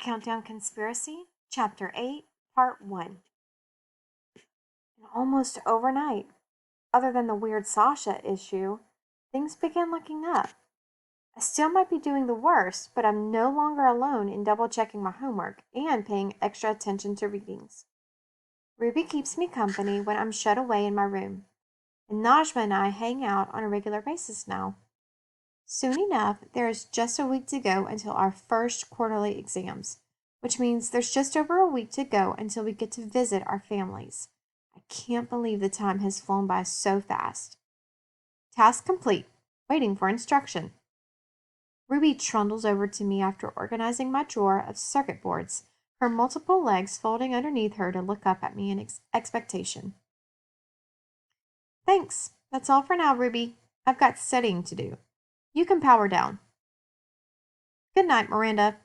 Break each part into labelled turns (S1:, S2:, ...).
S1: Countdown Conspiracy, Chapter 8, Part 1. And almost overnight, other than the weird Sasha issue, things began looking up. I still might be doing the worst, but I'm no longer alone in double checking my homework and paying extra attention to readings. Ruby keeps me company when I'm shut away in my room, and Najma and I hang out on a regular basis now. Soon enough, there is just a week to go until our first quarterly exams, which means there's just over a week to go until we get to visit our families. I can't believe the time has flown by so fast. Task complete. Waiting for instruction. Ruby trundles over to me after organizing my drawer of circuit boards, her multiple legs folding underneath her to look up at me in expectation. Thanks. That's all for now, Ruby. I've got studying to do. You can power down. Good night, Miranda.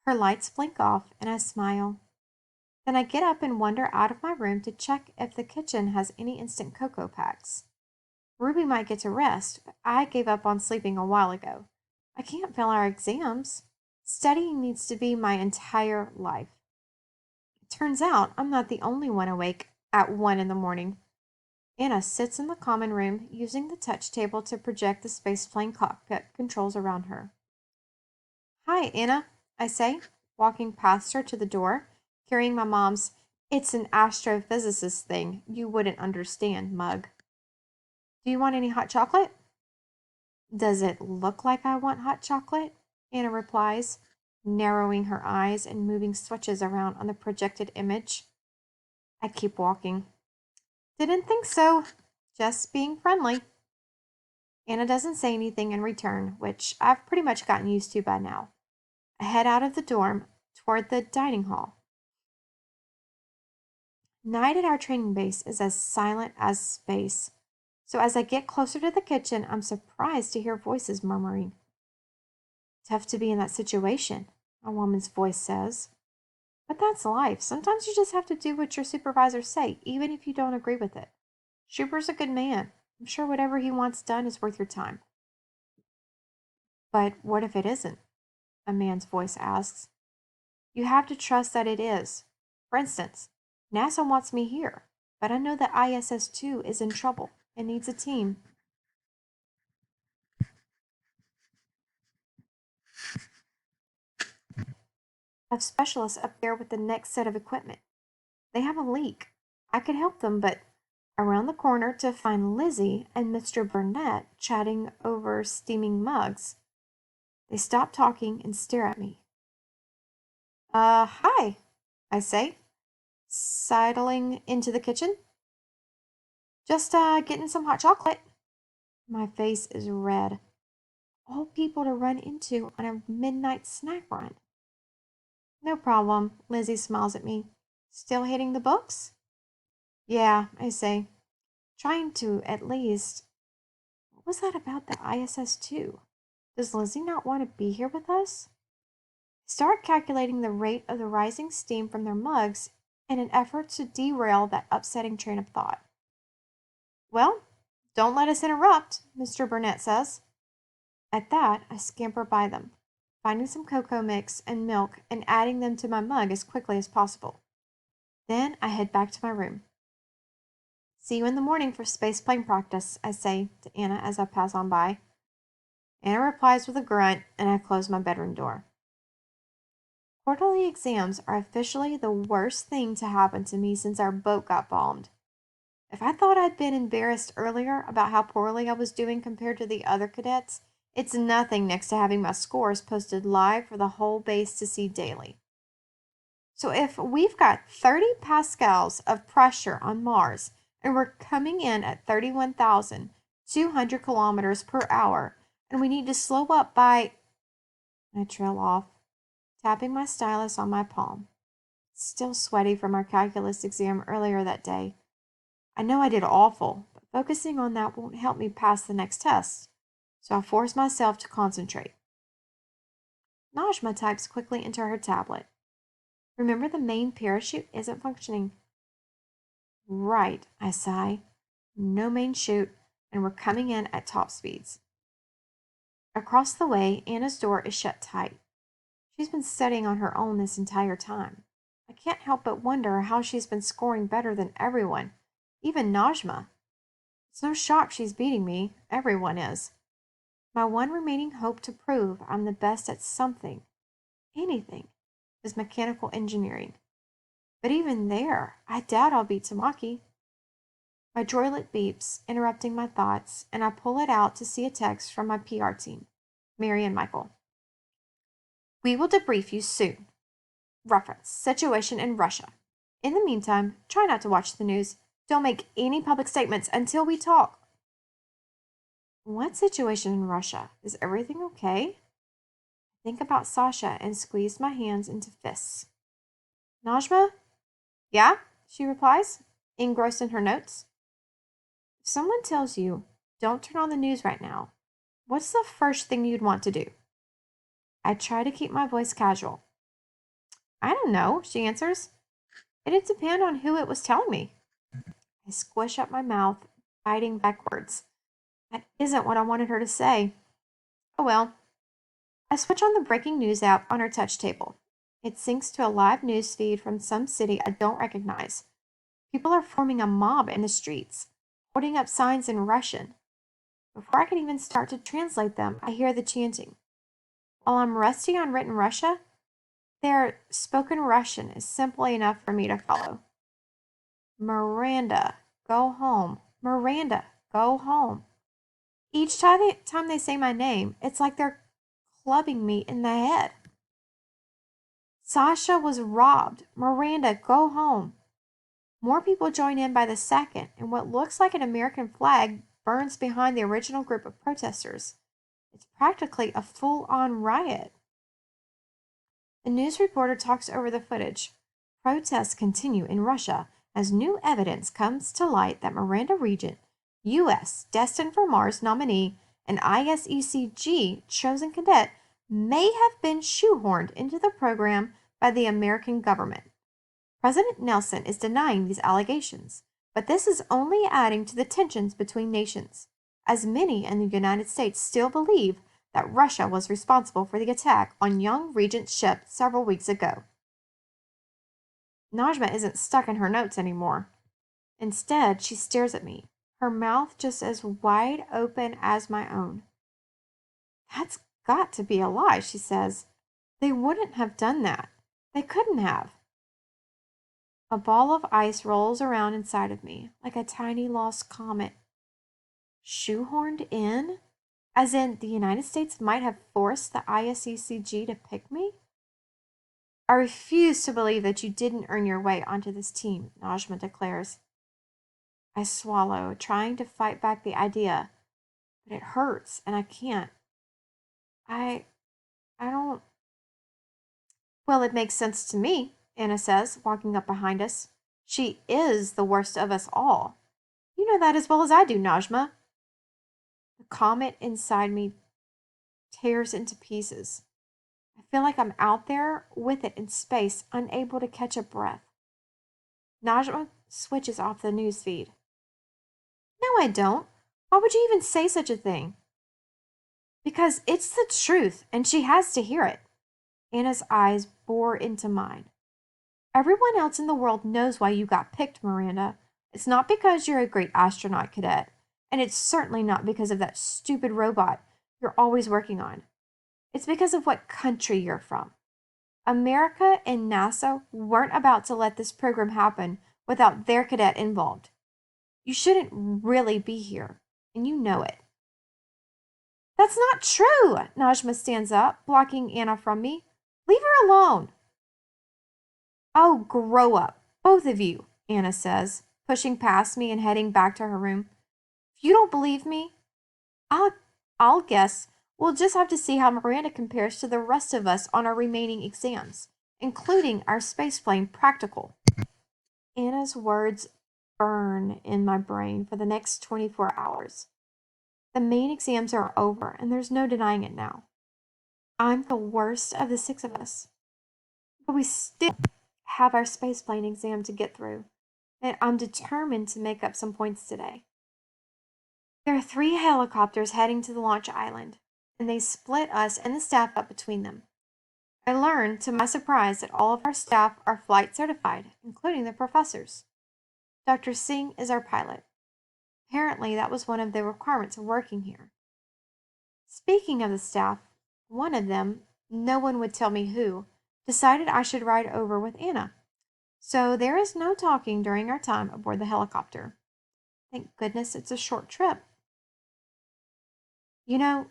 S1: Her lights blink off, and I smile. Then I get up and wander out of my room to check if the kitchen has any instant cocoa packs. Ruby might get to rest, but I gave up on sleeping a while ago. I can't fail our exams. Studying needs to be my entire life. It turns out I'm not the only one awake at 1 in the morning. Anna sits in the common room, using the touch table to project the spaceplane cockpit controls around her. Hi, Anna, I say, walking past her to the door, carrying my mom's "it's an astrophysicist thing you wouldn't understand" mug. Do you want any hot chocolate? Does it look like I want hot chocolate? Anna replies, narrowing her eyes and moving switches around on the projected image. I keep walking. Didn't think so. Just being friendly. Anna doesn't say anything in return, which I've pretty much gotten used to by now. I head out of the dorm toward the dining hall. Night at our training base is as silent as space, so as I get closer to the kitchen, I'm surprised to hear voices murmuring. Tough to be in that situation, a woman's voice says. But that's life. Sometimes you just have to do what your supervisors say, even if you don't agree with it. Schuber's a good man. I'm sure whatever he wants done is worth your time. But what if it isn't? A man's voice asks. You have to trust that it is. For instance, NASA wants me here, but I know that ISS-2 is in trouble and needs a team of specialists up there with the next set of equipment. They have a leak. I could help them, but around the corner to find Lizzie and Mr. Burnett chatting over steaming mugs. They stop talking and stare at me. Hi, I say, sidling into the kitchen. Just, getting some hot chocolate. My face is red. All people to run into on a midnight snack run. No problem, Lizzie smiles at me. Still hitting the books? Yeah, I say. Trying to, at least. What was that about the ISS-2? Does Lizzie not want to be here with us? Start calculating the rate of the rising steam from their mugs in an effort to derail that upsetting train of thought. Well, don't let us interrupt, Mr. Burnett says. At that, I scamper by them, finding some cocoa mix and milk and adding them to my mug as quickly as possible. Then I head back to my room. See you in the morning for spaceplane practice, I say to Anna as I pass on by. Anna replies with a grunt, and I close my bedroom door. Quarterly exams are officially the worst thing to happen to me since our boat got bombed. If I thought I'd been embarrassed earlier about how poorly I was doing compared to the other cadets, it's nothing next to having my scores posted live for the whole base to see daily. So if we've got 30 pascals of pressure on Mars and we're coming in at 31,200 kilometers per hour and we need to slow up by... I trail off, tapping my stylus on my palm. Still sweaty from our calculus exam earlier that day. I know I did awful, but focusing on that won't help me pass the next test, so I force myself to concentrate. Najma types quickly into her tablet. Remember, the main parachute isn't functioning. Right, I sigh. No main chute, and we're coming in at top speeds. Across the way, Anna's door is shut tight. She's been studying on her own this entire time. I can't help but wonder how she's been scoring better than everyone, even Najma. It's no shock she's beating me. Everyone is. My one remaining hope to prove I'm the best at something, anything, is mechanical engineering. But even there, I doubt I'll beat Tamaki. My droidlet beeps, interrupting my thoughts, and I pull it out to see a text from my PR team, Mary and Michael. We will debrief you soon. Reference, situation in Russia. In the meantime, try not to watch the news. Don't make any public statements until we talk. What situation in Russia? Is everything okay? I think about Sasha and squeeze my hands into fists. Najma? Yeah, she replies, engrossed in her notes. If someone tells you, don't turn on the news right now, what's the first thing you'd want to do? I try to keep my voice casual. I don't know, she answers. It'd depend on who it was telling me. I squish up my mouth, biting backwards. That isn't what I wanted her to say. Oh well. I switch on the breaking news app on her touch table. It syncs to a live news feed from some city I don't recognize. People are forming a mob in the streets, holding up signs in Russian. Before I can even start to translate them, I hear the chanting. While I'm rusty on written Russia, their spoken Russian is simply enough for me to follow. Miranda, go home. Miranda, go home. Each time they say my name, it's like they're clubbing me in the head. Sasha was robbed. Miranda, go home. More people join in by the second, and what looks like an American flag burns behind the original group of protesters. It's practically a full-on riot. The news reporter talks over the footage. Protests continue in Russia as new evidence comes to light that Miranda Regent, U.S. Destined for Mars nominee and ISECG chosen cadet, may have been shoehorned into the program by the American government. President Nelson is denying these allegations, but this is only adding to the tensions between nations, as many in the United States still believe that Russia was responsible for the attack on young Regent's ship several weeks ago. Najma isn't stuck in her notes anymore. Instead, she stares at me, her mouth just as wide open as my own. That's got to be a lie, she says. They wouldn't have done that. They couldn't have. A ball of ice rolls around inside of me, like a tiny lost comet. Shoehorned in? As in, the United States might have forced the ISECG to pick me? I refuse to believe that you didn't earn your way onto this team, Najma declares. I swallow, trying to fight back the idea, but it hurts and I can't. I don't. Well, it makes sense to me, Anna says, walking up behind us. She is the worst of us all. You know that as well as I do, Najma. The comet inside me tears into pieces. I feel like I'm out there with it in space, unable to catch a breath. Najma switches off the news feed. No, I don't. Why would you even say such a thing? Because it's the truth, and she has to hear it. Anna's eyes bore into mine. Everyone else in the world knows why you got picked, Miranda. It's not because you're a great astronaut cadet, and it's certainly not because of that stupid robot you're always working on. It's because of what country you're from. America and NASA weren't about to let this program happen without their cadet involved. You shouldn't really be here, and you know it. That's not true! Najma stands up, blocking Anna from me. Leave her alone. Oh, grow up, both of you, Anna says, pushing past me and heading back to her room. If you don't believe me, I'll guess we'll just have to see how Miranda compares to the rest of us on our remaining exams, including our spaceplane practical. Anna's words burn in my brain for the next 24 hours. The main exams are over, and there's no denying it now. I'm the worst of the six of us. But we still have our spaceplane exam to get through, and I'm determined to make up some points today. There are 3 helicopters heading to the launch island, and they split us and the staff up between them. I learned, to my surprise, that all of our staff are flight certified, including the professors. Dr. Singh is our pilot. Apparently, that was one of the requirements of working here. Speaking of the staff, one of them, no one would tell me who, decided I should ride over with Anna. So there is no talking during our time aboard the helicopter. Thank goodness it's a short trip. You know,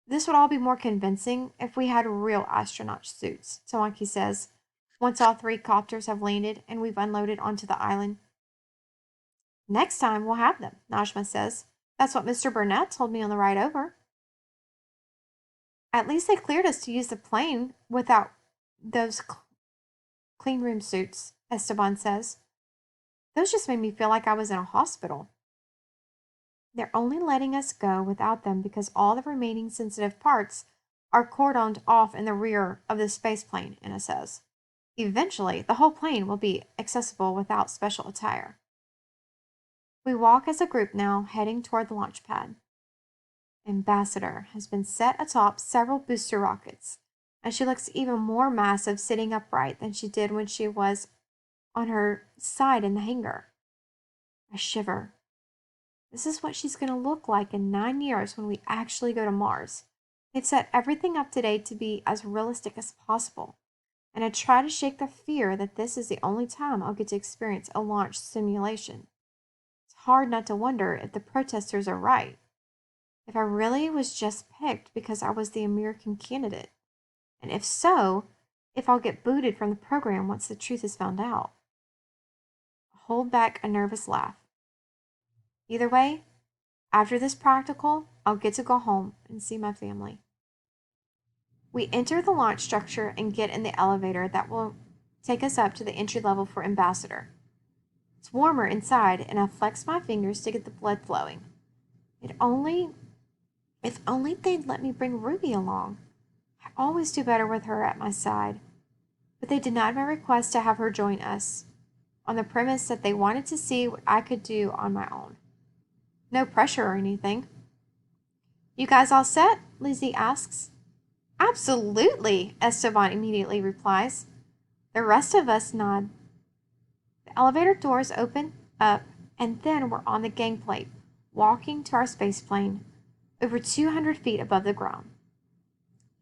S1: this would all be more convincing if we had real astronaut suits, Tamaki says, once all three copters have landed and we've unloaded onto the island. Next time we'll have them, Najma says. That's what Mr. Burnett told me on the ride over. At least they cleared us to use the plane without those clean room suits, Esteban says. Those just made me feel like I was in a hospital. They're only letting us go without them because all the remaining sensitive parts are cordoned off in the rear of the spaceplane, Anna says. Eventually, the whole plane will be accessible without special attire. We walk as a group now, heading toward the launch pad. Ambassador has been set atop several booster rockets, and she looks even more massive sitting upright than she did when she was on her side in the hangar. I shiver. This is what she's going to look like in 9 years when we actually go to Mars. They've set everything up today to be as realistic as possible, and I try to shake the fear that this is the only time I'll get to experience a launch simulation. It's hard not to wonder if the protesters are right. If I really was just picked because I was the American candidate, and if so, if I'll get booted from the program once the truth is found out. I hold back a nervous laugh. Either way, after this practical, I'll get to go home and see my family. We enter the launch structure and get in the elevator that will take us up to the entry level for Ambassador. It's warmer inside, and I flex my fingers to get the blood flowing. If only they'd let me bring Ruby along. I always do better with her at my side. But they denied my request to have her join us, on the premise that they wanted to see what I could do on my own. No pressure or anything. You guys all set? Lizzie asks. Absolutely, Esteban immediately replies. The rest of us nod. The elevator doors open up, and then we're on the gangplank, walking to our spaceplane, over 200 feet above the ground.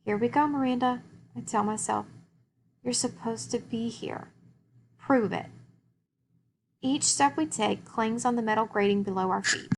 S1: Here we go, Miranda, I tell myself. You're supposed to be here. Prove it. Each step we take clings on the metal grating below our feet.